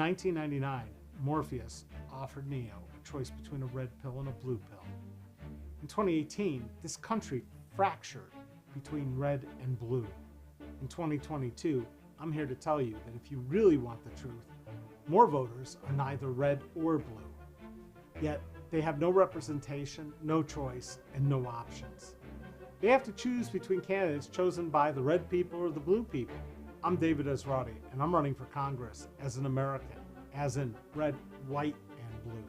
1999, Morpheus offered Neo a choice between a red pill and a blue pill. In 2018, this country fractured between red and blue. In 2022, I'm here to tell you that if you really want the truth, more voters are neither red or blue. Yet, they have no representation, no choice, and no options. They have to choose between candidates chosen by the red people or the blue people. I'm David Esrati, and I'm running for Congress as an American, as in red, white, and blue.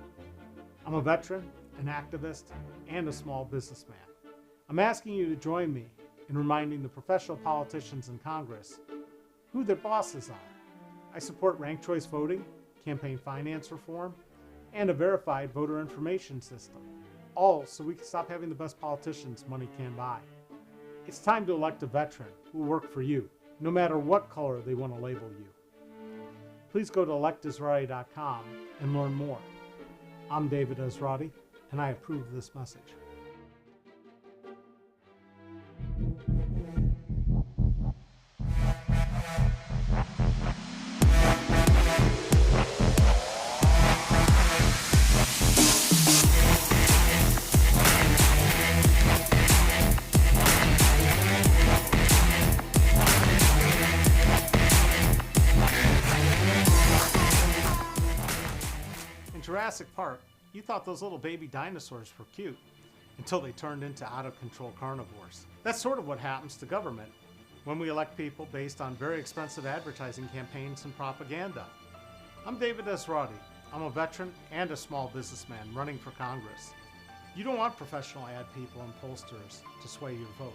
I'm a veteran, an activist, and a small businessman. I'm asking you to join me in reminding the professional politicians in Congress who their bosses are. I support ranked choice voting, campaign finance reform, and a verified voter information system, all so we can stop having the best politicians money can buy. It's time to elect a veteran who will work for you, no matter what color they want to label you. Please go to electesrati.com and learn more. I'm David Esrati, and I approve this message. In Jurassic Park, you thought those little baby dinosaurs were cute until they turned into out-of-control carnivores. That's sort of what happens to government when we elect people based on very expensive advertising campaigns and propaganda. I'm David Esrati. I'm a veteran and a small businessman running for Congress. You don't want professional ad people and pollsters to sway your vote.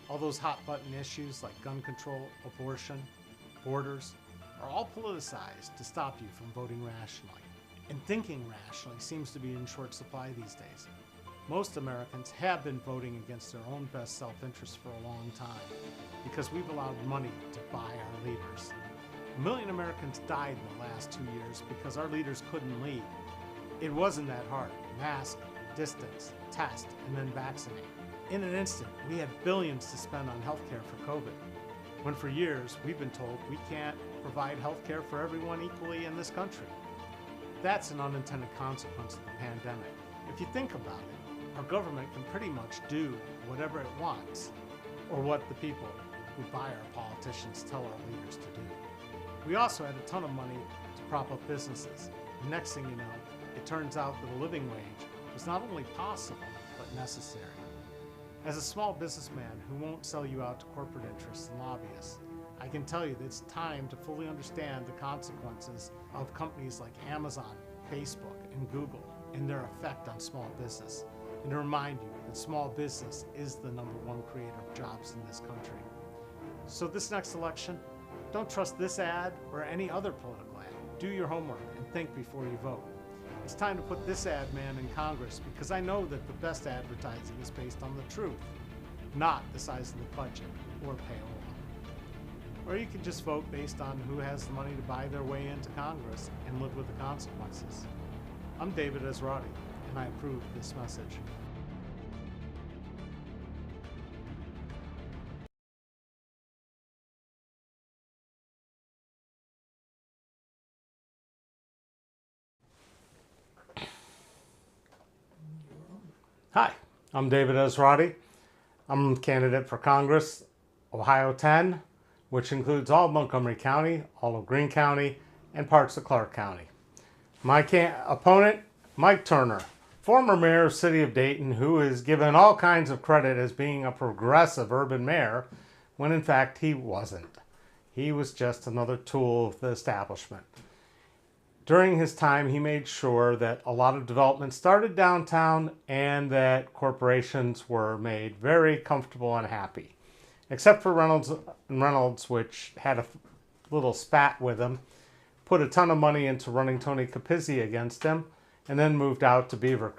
All those hot-button issues like gun control, abortion, borders are all politicized to stop you from voting rationally. And thinking rationally seems to be in short supply these days. Most Americans have been voting against their own best self-interest for a long time because we've allowed money to buy our leaders. 1 million Americans died in the last 2 years because our leaders couldn't lead. It wasn't that hard. Mask, distance, test, and then vaccinate. In an instant, we had billions to spend on healthcare for COVID, when for years we've been told we can't provide healthcare for everyone equally in this country. That's an unintended consequence of the pandemic. If you think about it, our government can pretty much do whatever it wants, or what the people who buy our politicians tell our leaders to do. We also had a ton of money to prop up businesses. And next thing you know, it turns out that a living wage was not only possible, but necessary. As a small businessman who won't sell you out to corporate interests and lobbyists, I can tell you that it's time to fully understand the consequences of companies like Amazon, Facebook, and Google and their effect on small business, and to remind you that small business is the #1 creator of jobs in this country. So this next election, don't trust this ad or any other political ad. Do your homework and think before you vote. It's time to put this ad man in Congress because I know that the best advertising is based on the truth, not the size of the budget or payola. Or you can just vote based on who has the money to buy their way into Congress and live with the consequences. I'm David Esrati, and I approve this message. Hi, I'm David Esrati. I'm a candidate for Congress, OH-10, which includes all of Montgomery County, all of Greene County, and parts of Clark County. My opponent, Mike Turner, former mayor of the city of Dayton, who is given all kinds of credit as being a progressive urban mayor, when in fact he wasn't. He was just another tool of the establishment. During his time, he made sure that a lot of development started downtown and that were made very comfortable and happy. Except for Reynolds, which had a little spat with him, put a ton of money into running Tony Capizzi against him, and then moved out to Beaver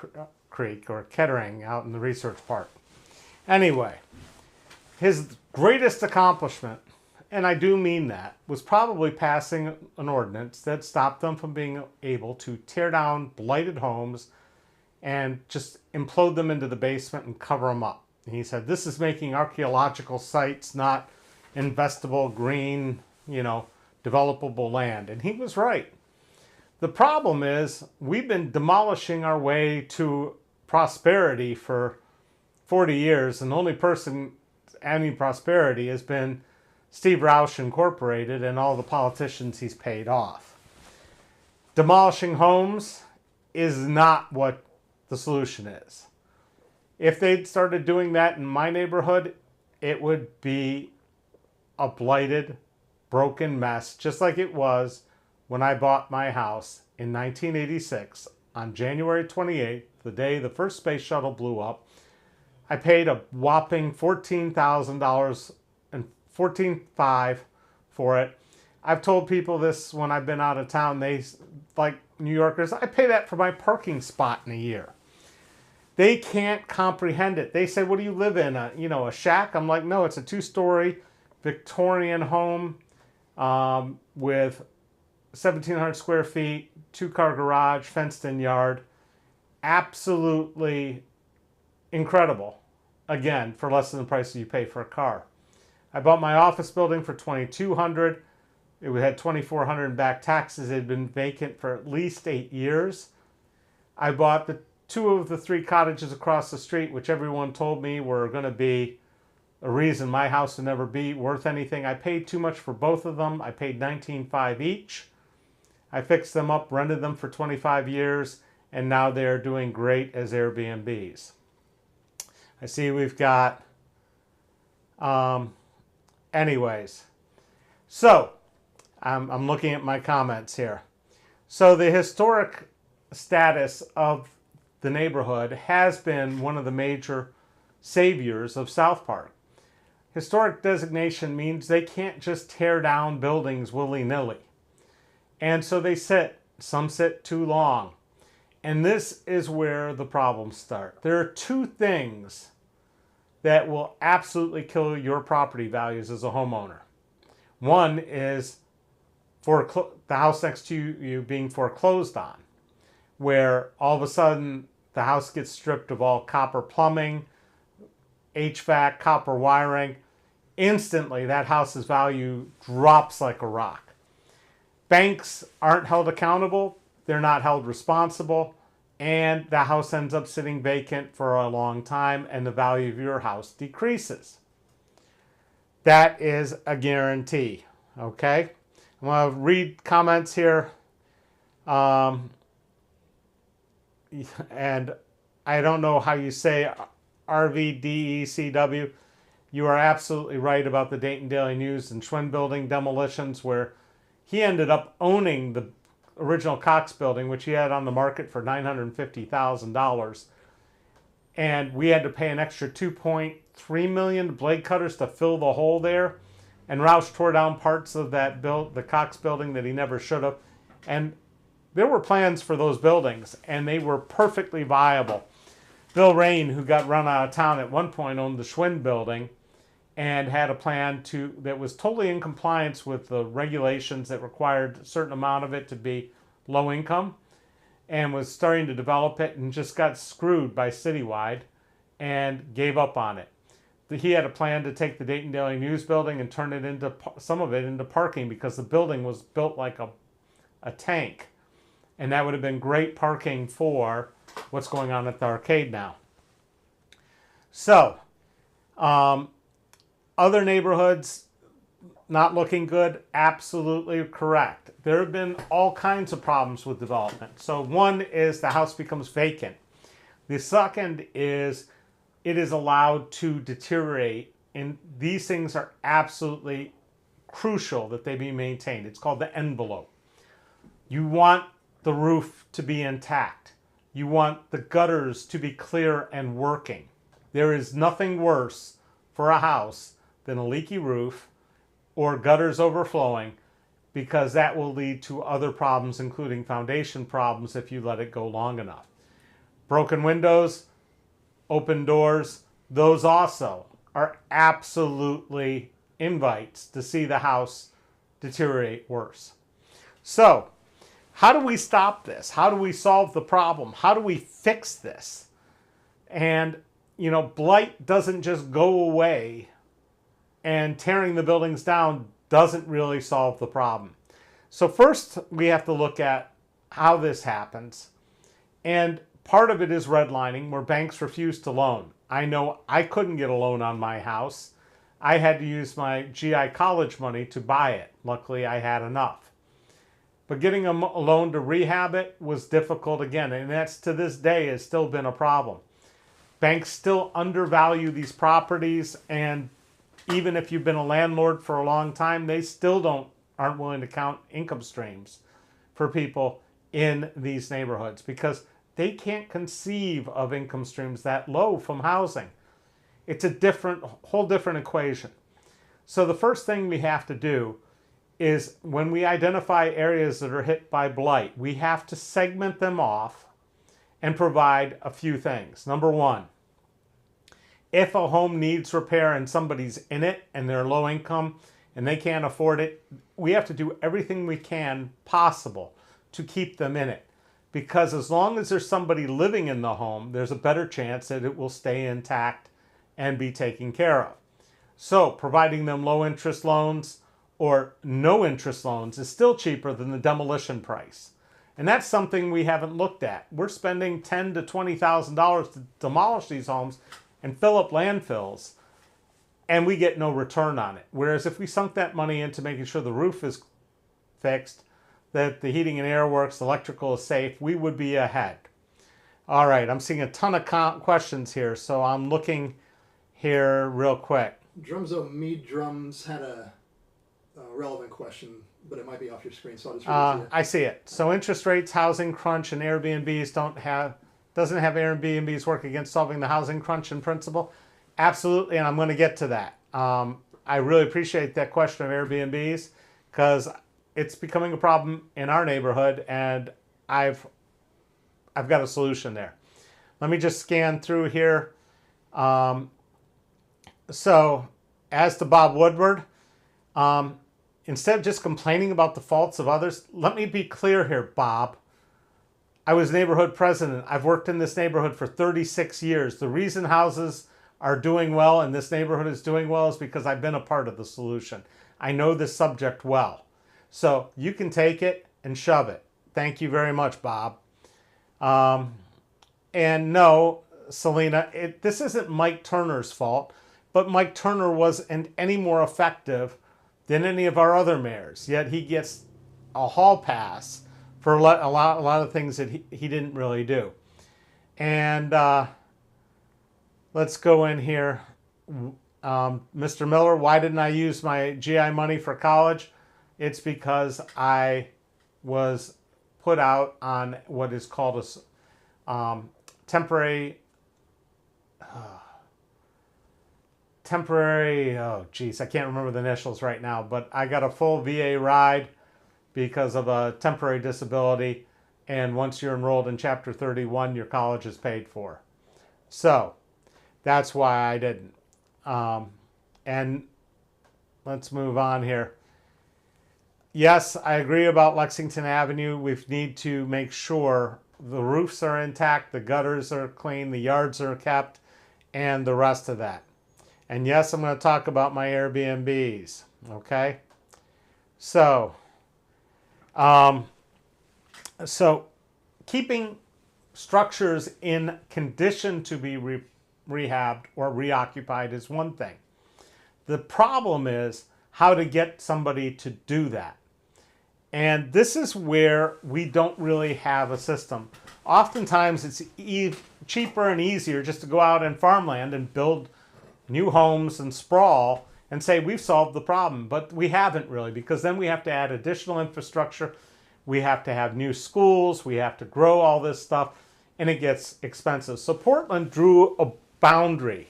Creek, or Kettering, out in the Research Park. Anyway, his greatest accomplishment, and I do mean that, was probably passing an ordinance that stopped them from being able to tear down blighted homes and just implode them into the basement and cover them up. He said, this is making archaeological sites not investable, green, developable land. And he was right. The problem is we've been demolishing our way to prosperity for 40 years, and the only person having prosperity has been Steve Roush Incorporated and all the politicians he's paid off. Demolishing homes is not what the solution is. If they'd started doing that in my neighborhood, it would be a blighted, broken mess, just like it was when I bought my house in 1986 on January 28th, the day the first space shuttle blew up. I paid a whopping $14,000 and $14,500 for it. I've told people this when I've been out of town. They, like New Yorkers, I pay that for my parking spot in a year. They can't comprehend it. They say, what do you live in? A shack? I'm like, no, it's a 2-story Victorian home with 1,700 square feet, 2-car garage, fenced-in yard. Absolutely incredible. Again, for less than the price you pay for a car. I bought my office building for $2,200. It had $2,400 in back taxes. It had been vacant for at least 8 years. I bought the 2 of the 3 cottages across the street, which everyone told me were going to be a reason my house would never be worth anything. I paid too much for both of them. I paid $19,500 each. I fixed them up, rented them for 25 years, and now they're doing great as Airbnbs. I see we've got, anyways. So, I'm looking at my comments here. So the historic status of the neighborhood has been one of the major saviors of South Park. Historic designation means they can't just tear down buildings willy-nilly. And so they sit. Some sit too long. And this is where the problems start. There are 2 things that will absolutely kill your property values as a homeowner. One is the house next to you being foreclosed on, where all of a sudden the house gets stripped of all copper plumbing, HVAC, copper wiring. Instantly, that house's value drops like a rock. Banks aren't held accountable. They're not held responsible. And the house ends up sitting vacant for a long time, and the value of your house decreases. That is a guarantee. Okay? I'm going to read comments here. And I don't know how you say RVDECW. You are absolutely right about the Dayton Daily News and Schwinn building demolitions, where he ended up owning the original Cox building, which he had on the market for $950,000. And we had to pay an extra $2.3 million to blade cutters to fill the hole there. And Roush tore down parts of that the Cox building that he never should have. And there were plans for those buildings, and they were perfectly viable. Bill Rain, who got run out of town at one point, owned the Schwinn building and had a plan that was totally in compliance with the regulations that required a certain amount of it to be low income, and was starting to develop it and just got screwed by Citywide and gave up on it. He had a plan to take the Dayton Daily News building and turn it into some of it into parking, because the building was built like a tank. And that would have been great parking for what's going on at the arcade now. So, other neighborhoods not looking good? Absolutely correct. There have been all kinds of problems with development. So one is the house becomes vacant. The second is it is allowed to deteriorate. And these things are absolutely crucial that they be maintained. It's called the envelope. You want the roof to be intact. You want the gutters to be clear and working. There is nothing worse for a house than a leaky roof or gutters overflowing, because that will lead to other problems, including foundation problems if you let it go long enough. Broken windows, open doors, those also are absolutely invites to see the house deteriorate worse. So, how do we stop this? How do we solve the problem? How do we fix this? And, blight doesn't just go away, and tearing the buildings down doesn't really solve the problem. So first, we have to look at how this happens. And part of it is redlining, where banks refuse to loan. I know I couldn't get a loan on my house. I had to use my GI college money to buy it. Luckily, I had enough. But getting a loan to rehab it was difficult again, and that's to this day has still been a problem. Banks still undervalue these properties, and even if you've been a landlord for a long time, they still aren't willing to count income streams for people in these neighborhoods because they can't conceive of income streams that low from housing. It's a whole different equation. So the first thing we have to do is when we identify areas that are hit by blight, we have to segment them off and provide a few things. Number one, if a home needs repair and somebody's in it and they're low income and they can't afford it, we have to do everything we can possible to keep them in it. Because as long as there's somebody living in the home, there's a better chance that it will stay intact and be taken care of. So providing them low interest loans or no interest loans is still cheaper than the demolition price. And that's something we haven't looked at. We're spending $10,000 to $20,000 to demolish these homes and fill up landfills, and we get no return on it. Whereas if we sunk that money into making sure the roof is fixed, that the heating and air works, the electrical is safe, we would be ahead. All right, I'm seeing a ton of questions here, so I'm looking here real quick. Drumzo Mead Drums had a relevant question, but it might be off your screen, so I'll just read it to you. I see it. So interest rates, housing crunch, and Airbnbs doesn't have Airbnbs work against solving the housing crunch in principle? Absolutely, and I'm going to get to that. I really appreciate that question of Airbnbs because it's becoming a problem in our neighborhood, and I've got a solution there. Let me just scan through here. So, as to Bob Woodward, instead of just complaining about the faults of others, let me be clear here, Bob. I was neighborhood president. I've worked in this neighborhood for 36 years. The reason houses are doing well and this neighborhood is doing well is because I've been a part of the solution. I know this subject well. So you can take it and shove it. Thank you very much, Bob. And no, Selena, this isn't Mike Turner's fault, but Mike Turner wasn't any more effective than any of our other mayors. Yet he gets a hall pass for a lot of things that he didn't really do. And let's go in here. Mr. Miller, why didn't I use my GI money for college? It's because I was put out on what is called a temporary, oh geez, I can't remember the initials right now, but I got a full VA ride because of a temporary disability, and once you're enrolled in Chapter 31, your college is paid for. So that's why I didn't. And let's move on here. Yes, I agree about Lexington Avenue. We need to make sure the roofs are intact, the gutters are clean, the yards are kept, and the rest of that. And yes, I'm going to talk about my Airbnbs, okay? So keeping structures in condition to be rehabbed or reoccupied is one thing. The problem is how to get somebody to do that. And this is where we don't really have a system. Oftentimes it's cheaper and easier just to go out in farmland and build new homes and sprawl and say we've solved the problem, but we haven't really, because then we have to add additional infrastructure, we have to have new schools, we have to grow all this stuff, and it gets expensive. So Portland drew a boundary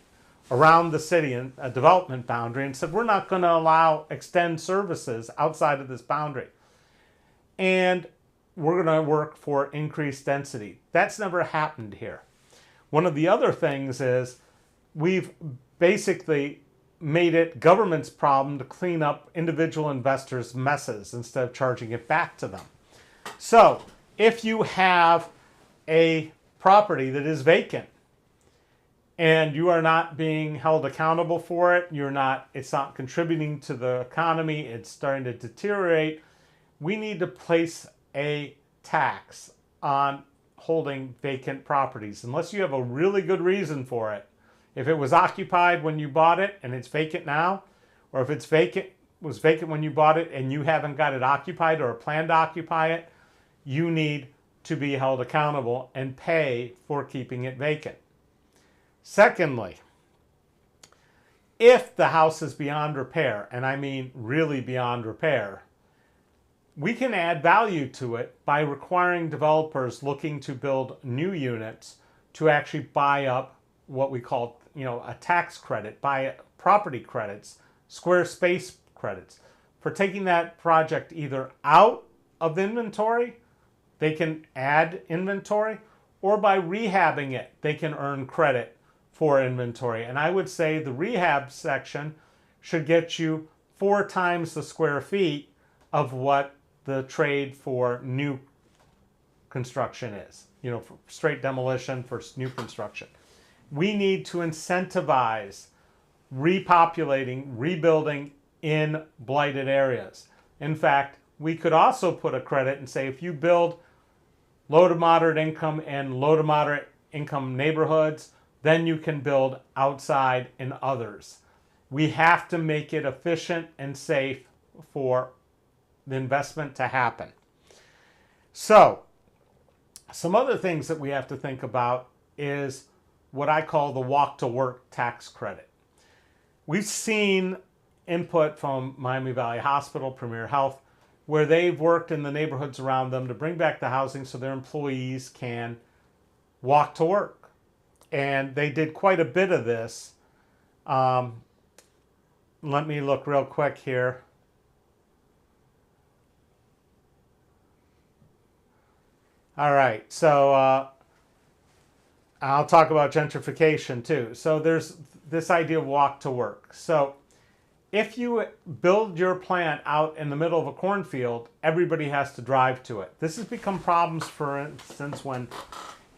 around the city, a development boundary, and said we're not going to extend services outside of this boundary. And we're going to work for increased density. That's never happened here. One of the other things is we've basically made it government's problem to clean up individual investors' messes instead of charging it back to them. So if you have a property that is vacant and you are not being held accountable for it, it's not contributing to the economy, it's starting to deteriorate, we need to place a tax on holding vacant properties unless you have a really good reason for it. If it was occupied when you bought it and it's vacant now, or if it's was vacant when you bought it and you haven't got it occupied or plan to occupy it, you need to be held accountable and pay for keeping it vacant. Secondly, if the house is beyond repair, and I mean really beyond repair, we can add value to it by requiring developers looking to build new units to actually buy up what we call, a tax credit, buy property credits, square space credits. For taking that project either out of inventory, they can add inventory, or by rehabbing it, they can earn credit for inventory. And I would say the rehab section should get you 4 times the square feet of what the trade for new construction is, for straight demolition for new construction. We need to incentivize repopulating, rebuilding in blighted areas. In fact, we could also put a credit and say if you build low to moderate income and low to moderate income neighborhoods, then you can build outside in others. We have to make it efficient and safe for the investment to happen. So, some other things that we have to think about is what I call the walk to work tax credit. We've seen input from Miami Valley Hospital, Premier Health, where they've worked in the neighborhoods around them to bring back the housing so their employees can walk to work. And they did quite a bit of this. Let me look real quick here. All right, so I'll talk about gentrification too. So there's this idea of walk to work. So if you build your plant out in the middle of a cornfield, everybody has to drive to it. This has become problems, for instance, when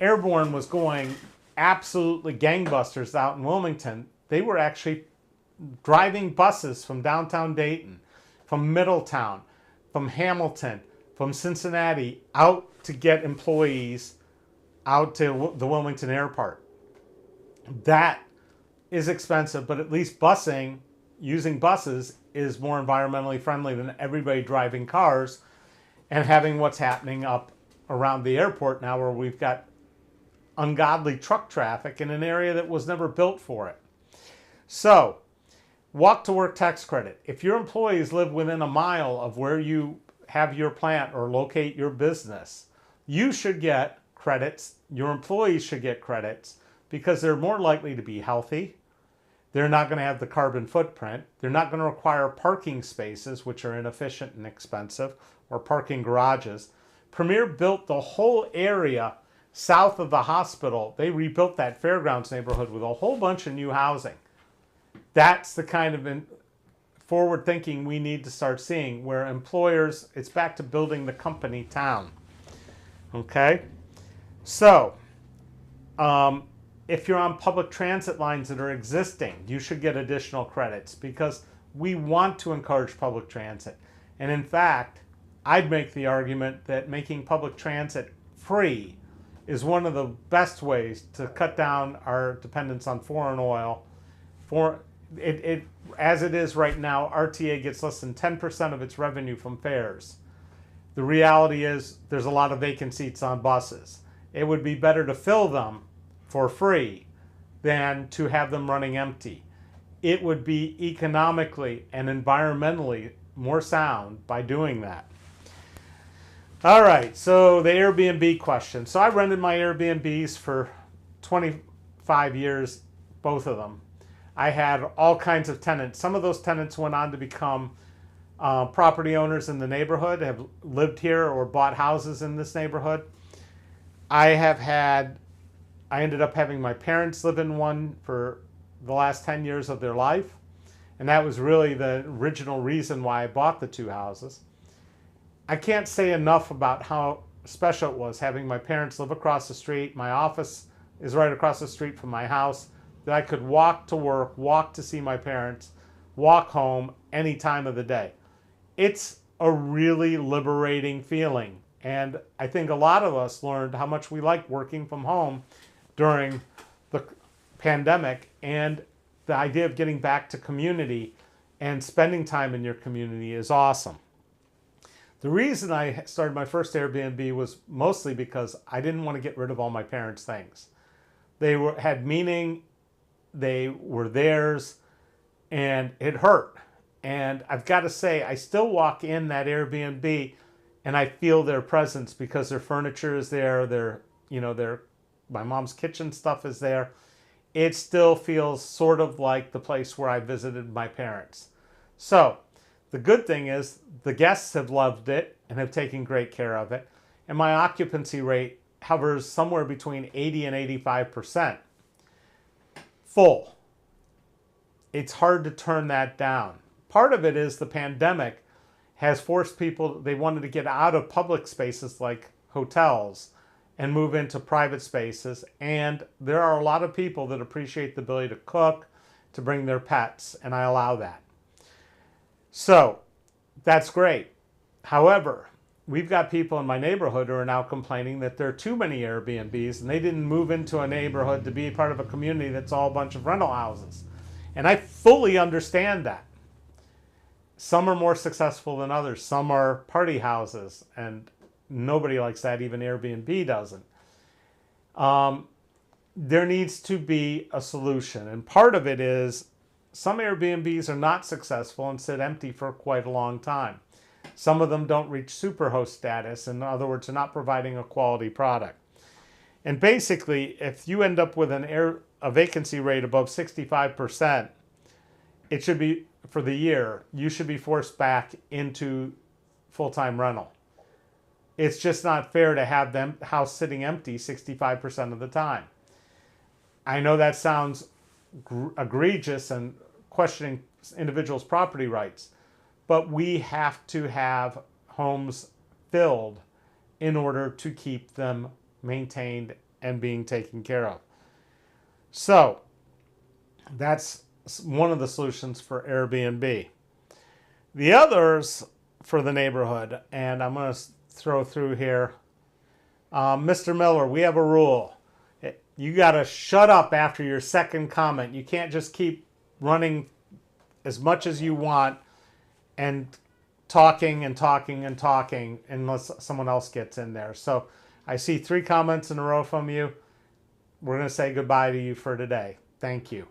Airborne was going absolutely gangbusters out in Wilmington. They were actually driving buses from downtown Dayton, from Middletown, from Hamilton, from Cincinnati, out to get employees out to the Wilmington airport. That is expensive, but at least using buses is more environmentally friendly than everybody driving cars and having what's happening up around the airport now, where we've got ungodly truck traffic in an area that was never built for it. So, walk to work tax credit. If your employees live within a mile of where you have your plant or locate your business, you should get credits. Your employees should get credits because they're more likely to be healthy. They're not going to have the carbon footprint. They're not going to require parking spaces, which are inefficient and expensive, or parking garages. Premier built the whole area south of the hospital. They rebuilt that Fairgrounds neighborhood with a whole bunch of new housing. That's the kind of forward thinking we need to start seeing, where employers, it's back to building the company town. Okay? So, if you're on public transit lines that are existing, you should get additional credits because we want to encourage public transit. And in fact, I'd make the argument that making public transit free is one of the best ways to cut down our dependence on foreign oil. As it is right now, RTA gets less than 10% of its revenue from fares. The reality is there's a lot of vacant seats on buses. It would be better to fill them for free than to have them running empty. It would be economically and environmentally more sound by doing that. All right, so the Airbnb question. So I rented my Airbnbs for 25 years, both of them. I had all kinds of tenants. Some of those tenants went on to become property owners in the neighborhood, have lived here or bought houses in this neighborhood. I ended up having my parents live in one for the last 10 years of their life. And that was really the original reason why I bought the 2 houses. I can't say enough about how special it was having my parents live across the street. My office is right across the street from my house, that I could walk to work, walk to see my parents, walk home any time of the day. It's a really liberating feeling And I think a lot of us learned how much we like working from home during the pandemic, and the idea of getting back to community and spending time in your community is awesome. The reason I started my first Airbnb was mostly because I didn't want to get rid of all my parents' things. They had meaning, they were theirs, and it hurt. And I've got to say, I still walk in that Airbnb and I feel their presence because their furniture is there, my mom's kitchen stuff is there. It still feels sort of like the place where I visited my parents. So the good thing is the guests have loved it and have taken great care of it. And my occupancy rate hovers somewhere between 80 and 85%. Full. It's hard to turn that down. Part of it is the pandemic has forced people, they wanted to get out of public spaces like hotels and move into private spaces. And there are a lot of people that appreciate the ability to cook, to bring their pets, and I allow that. So that's great. However, we've got people in my neighborhood who are now complaining that there are too many Airbnbs and they didn't move into a neighborhood to be part of a community that's all a bunch of rental houses. And I fully understand that. Some are more successful than others. Some are party houses, and nobody likes that. Even Airbnb doesn't. There needs to be a solution. And part of it is some Airbnbs are not successful and sit empty for quite a long time. Some of them don't reach superhost status. In other words, they're not providing a quality product. And basically, if you end up with a vacancy rate above 65%, it should be, for the year, you should be forced back into full-time rental. It's just not fair to have the house sitting empty 65% of the time. I know that sounds egregious and questioning individuals' property rights, but we have to have homes filled in order to keep them maintained and being taken care of. So that's one of the solutions for Airbnb. The others for the neighborhood, and I'm going to throw through here, Mr. Miller, we have a rule. You got to shut up after your second comment. You can't just keep running as much as you want and talking and talking and talking unless someone else gets in there. So I see 3 comments in a row from you. We're going to say goodbye to you for today. Thank you.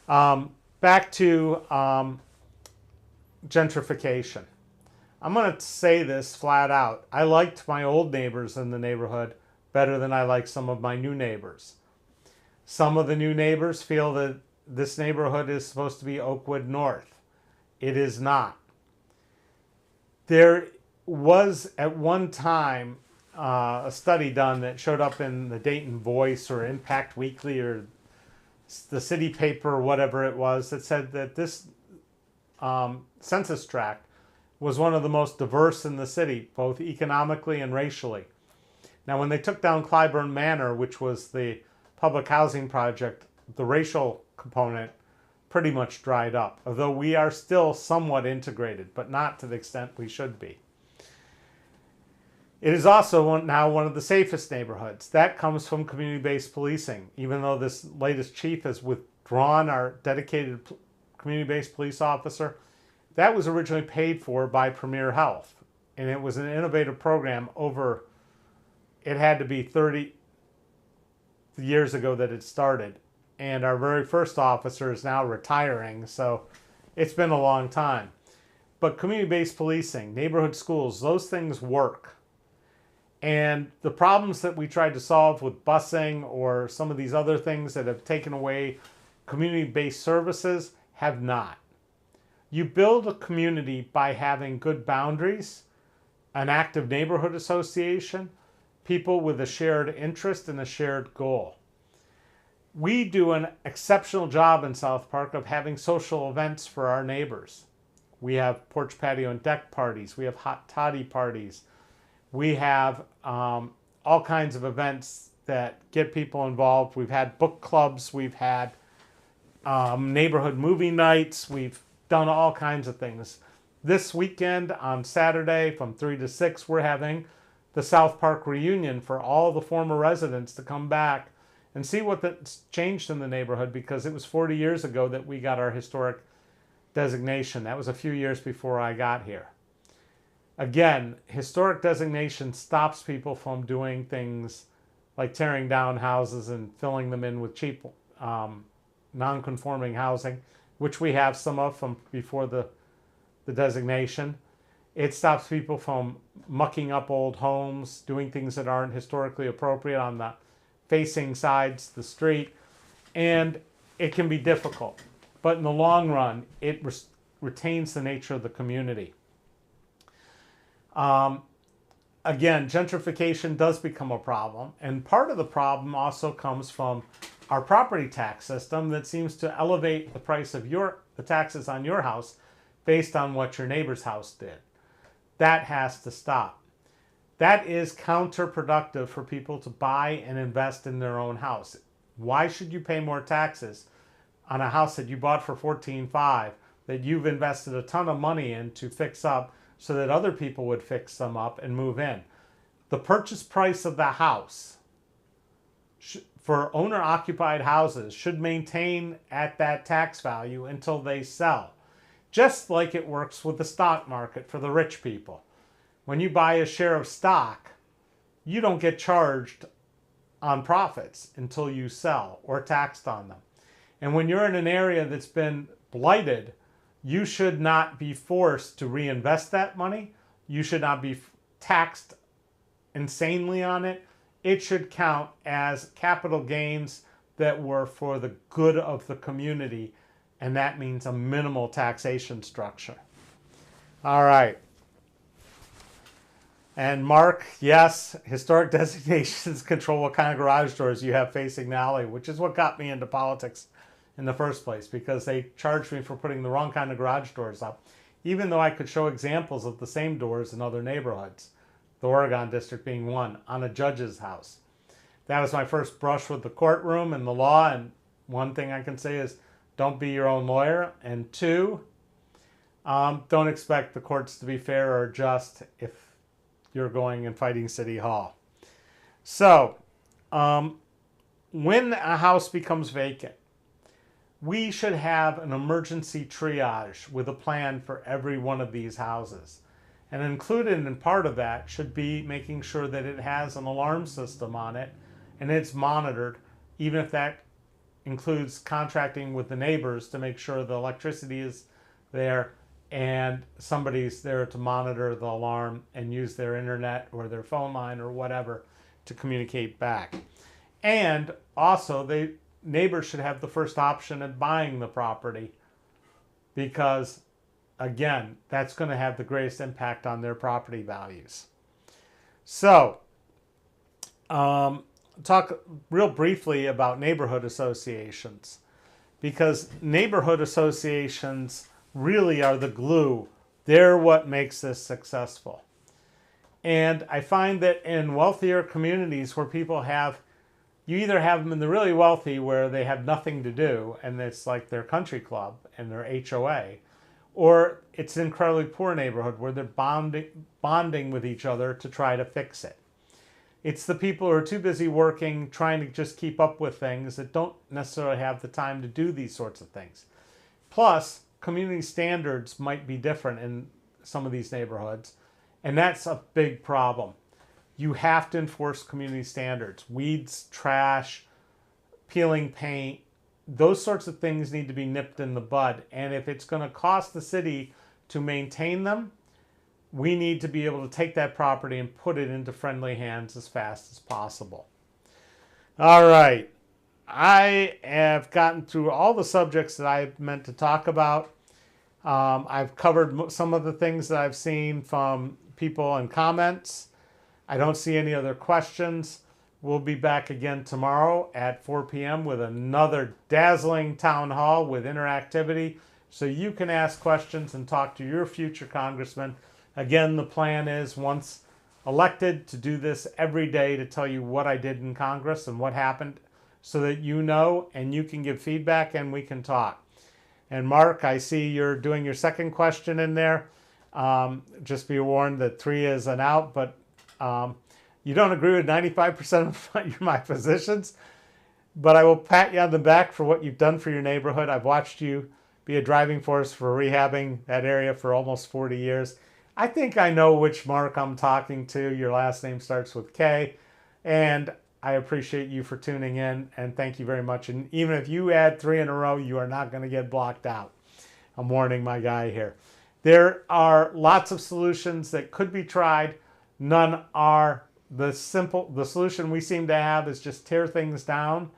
Back to gentrification. I'm going to say this flat out. I liked my old neighbors in the neighborhood better than I like some of my new neighbors. Some of the new neighbors feel that this neighborhood is supposed to be Oakwood North. It is not. There was at one time a study done that showed up in the Dayton Voice or Impact Weekly or the city paper or whatever it was that said that this census tract was one of the most diverse in the city, both economically and racially. Now, when they took down Clybourne Manor, which was the public housing project, the racial component pretty much dried up, although we are still somewhat integrated, but not to the extent we should be. It is also now one of the safest neighborhoods. That comes from community-based policing. Even though this latest chief has withdrawn our dedicated community-based police officer, that was originally paid for by Premier Health. And it was an innovative program over, it had to be 30 years ago that it started. And our very first officer is now retiring, so it's been a long time. But community-based policing, neighborhood schools, those things work. And the problems that we tried to solve with busing or some of these other things that have taken away community-based services have not. You build a community by having good boundaries, an active neighborhood association, people with a shared interest and a shared goal. We do an exceptional job in South Park of having social events for our neighbors. We have porch, patio, and deck parties. We have hot toddy parties. We have all kinds of events that get people involved. We've had book clubs. We've had neighborhood movie nights. We've done all kinds of things. This weekend on Saturday from 3 to 6, we're having the South Park reunion for all the former residents to come back and see what's changed in the neighborhood, because it was 40 years ago that we got our historic designation. That was a few years before I got here. Again, historic designation stops people from doing things like tearing down houses and filling them in with cheap non-conforming housing, which we have some of from before the designation. It stops people from mucking up old homes, doing things that aren't historically appropriate on the facing sides of the street, and it can be difficult. But in the long run, it retains the nature of the community. Again, gentrification does become a problem, and part of the problem also comes from our property tax system that seems to elevate the price of the taxes on your house based on what your neighbor's house did. That has to stop. That is counterproductive for people to buy and invest in their own house. Why should you pay more taxes on a house that you bought for $14,500 that you've invested a ton of money in to fix up so that other people would fix them up and move in? The purchase price of the house for owner-occupied houses should maintain at that tax value until they sell. Just like it works with the stock market for the rich people. When you buy a share of stock, you don't get charged on profits until you sell or taxed on them. And when you're in an area that's been blighted, you should not be forced to reinvest that money. You should not be taxed insanely on it. It should count as capital gains that were for the good of the community, and that means a minimal taxation structure. All right. And Mark, yes, historic designations control what kind of garage doors you have facing the alley, which is what got me into politics in the first place, because they charged me for putting the wrong kind of garage doors up, even though I could show examples of the same doors in other neighborhoods, the Oregon district being one, on a judge's house. That was my first brush with the courtroom and the law, and one thing I can say is don't be your own lawyer, and two, don't expect the courts to be fair or just if you're going and fighting City Hall. So, when a house becomes vacant, we should have an emergency triage with a plan for every one of these houses. And included in part of that should be making sure that it has an alarm system on it and it's monitored, even if that includes contracting with the neighbors to make sure the electricity is there and somebody's there to monitor the alarm and use their internet or their phone line or whatever to communicate back. And also, the neighbors should have the first option at buying the property, because again, that's going to have the greatest impact on their property values. So, talk real briefly about neighborhood associations, because neighborhood associations really are the glue. They're what makes this successful. And I find that in wealthier communities where people have, you either have them in the really wealthy where they have nothing to do and it's like their country club and their HOA, or it's an incredibly poor neighborhood where they're bonding with each other to try to fix it. It's the people who are too busy working, trying to just keep up with things, that don't necessarily have the time to do these sorts of things. Plus, community standards might be different in some of these neighborhoods, and that's a big problem. You have to enforce community standards. Weeds, trash, peeling paint, those sorts of things need to be nipped in the bud. And if it's going to cost the city to maintain them, we need to be able to take that property and put it into friendly hands as fast as possible. All right. I have gotten through all the subjects that I meant to talk about. I've covered some of the things that I've seen from people in comments. I don't see any other questions. We'll be back again tomorrow at 4 p.m. with another dazzling town hall with interactivity, so you can ask questions and talk to your future congressman. Again, the plan is, once elected, to do this every day to tell you what I did in Congress and what happened, so that you know and you can give feedback and we can talk. And Mark, I see you're doing your second question in there. Just be warned that 3 is an out, but You don't agree with 95% of my positions, but I will pat you on the back for what you've done for your neighborhood. I've watched you be a driving force for rehabbing that area for almost 40 years. I think I know which Mark I'm talking to. Your last name starts with K. And I appreciate you for tuning in, and thank you very much. And even if you add 3 in a row, you are not going to get blocked out. I'm warning my guy here. There are lots of solutions that could be tried. None are the solution we seem to have is just tear things down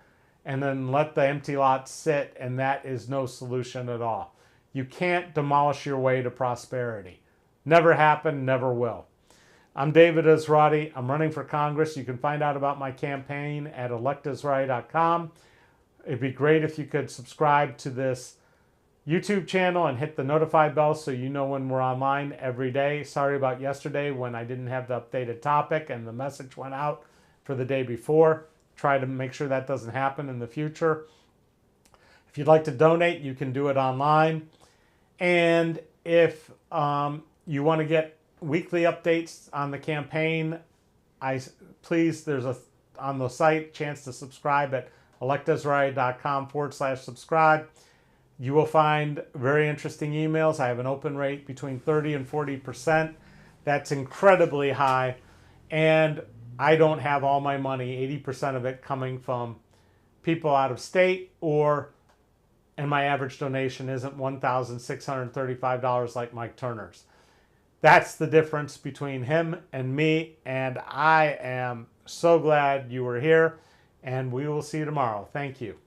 and then let the empty lots sit, and that is no solution at all. You can't demolish your way to prosperity. Never happened, never will. I'm David Esrati. I'm running for Congress. You can find out about my campaign at electesrati.com. It'd be great if you could subscribe to this YouTube channel and hit the notify bell so you know when we're online every day. Sorry about yesterday when I didn't have the updated topic and the message went out for the day before. Try to make sure that doesn't happen in the future. If you'd like to donate, you can do it online. And if you want to get weekly updates on the campaign, please, there's on the site chance to subscribe at electesrati.com/subscribe. You will find very interesting emails. I have an open rate between 30 and 40%. That's incredibly high. And I don't have all my money, 80% of it coming from people out of state, and my average donation isn't $1,635 like Mike Turner's. That's the difference between him and me, and I am so glad you were here, and we will see you tomorrow. Thank you.